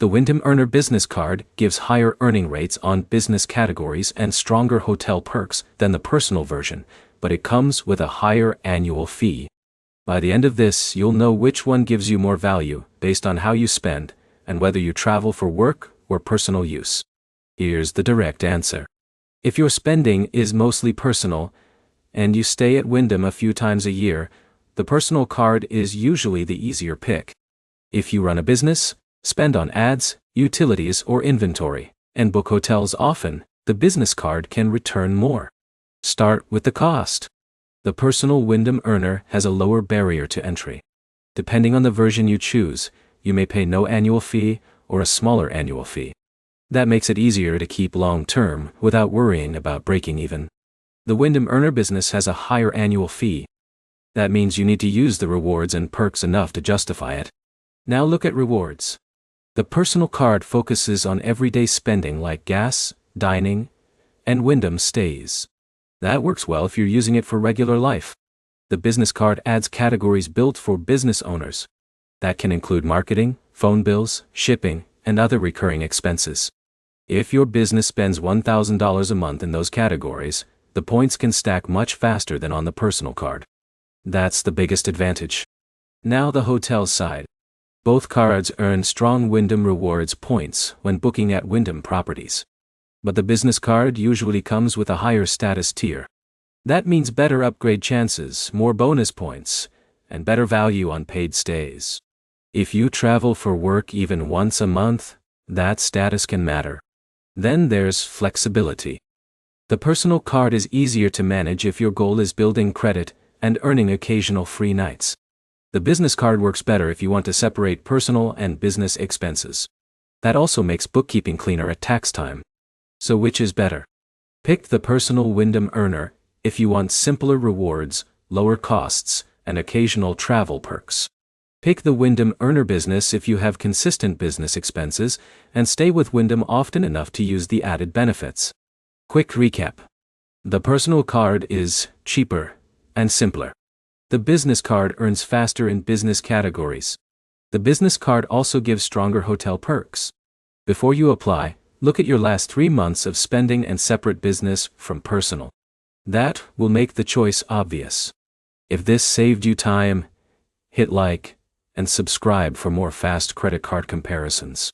The Wyndham Earner Business Card gives higher earning rates on business categories and stronger hotel perks than the personal version, but it comes with a higher annual fee. By the end of this, you'll know which one gives you more value based on how you spend and whether you travel for work or personal use. Here's the direct answer. If your spending is mostly personal and you stay at Wyndham a few times a year, the personal card is usually the easier pick. If you run a business, spend on ads, utilities, or inventory, and book hotels often, the business card can return more. Start with the cost. The personal Wyndham Earner has a lower barrier to entry. Depending on the version you choose, you may pay no annual fee or a smaller annual fee. That makes it easier to keep long-term without worrying about breaking even. The Wyndham Earner business has a higher annual fee. That means you need to use the rewards and perks enough to justify it. Now look at rewards. The personal card focuses on everyday spending like gas, dining, and Wyndham stays. That works well if you're using it for regular life. The business card adds categories built for business owners. That can include marketing, phone bills, shipping, and other recurring expenses. If your business spends $1,000 a month in those categories, the points can stack much faster than on the personal card. That's the biggest advantage. Now the hotel side. Both cards earn strong Wyndham Rewards points when booking at Wyndham properties. But the business card usually comes with a higher status tier. That means better upgrade chances, more bonus points, and better value on paid stays. If you travel for work even once a month, that status can matter. Then there's flexibility. The personal card is easier to manage if your goal is building credit and earning occasional free nights. The business card works better if you want to separate personal and business expenses. That also makes bookkeeping cleaner at tax time. So which is better? Pick the personal Wyndham Earner if you want simpler rewards, lower costs, and occasional travel perks. Pick the Wyndham Earner business if you have consistent business expenses and stay with Wyndham often enough to use the added benefits. Quick recap. The personal card is cheaper and simpler. The business card earns faster in business categories. The business card also gives stronger hotel perks. Before you apply, look at your last 3 months of spending and separate business from personal. That will make the choice obvious. If this saved you time, hit like and subscribe for more fast credit card comparisons.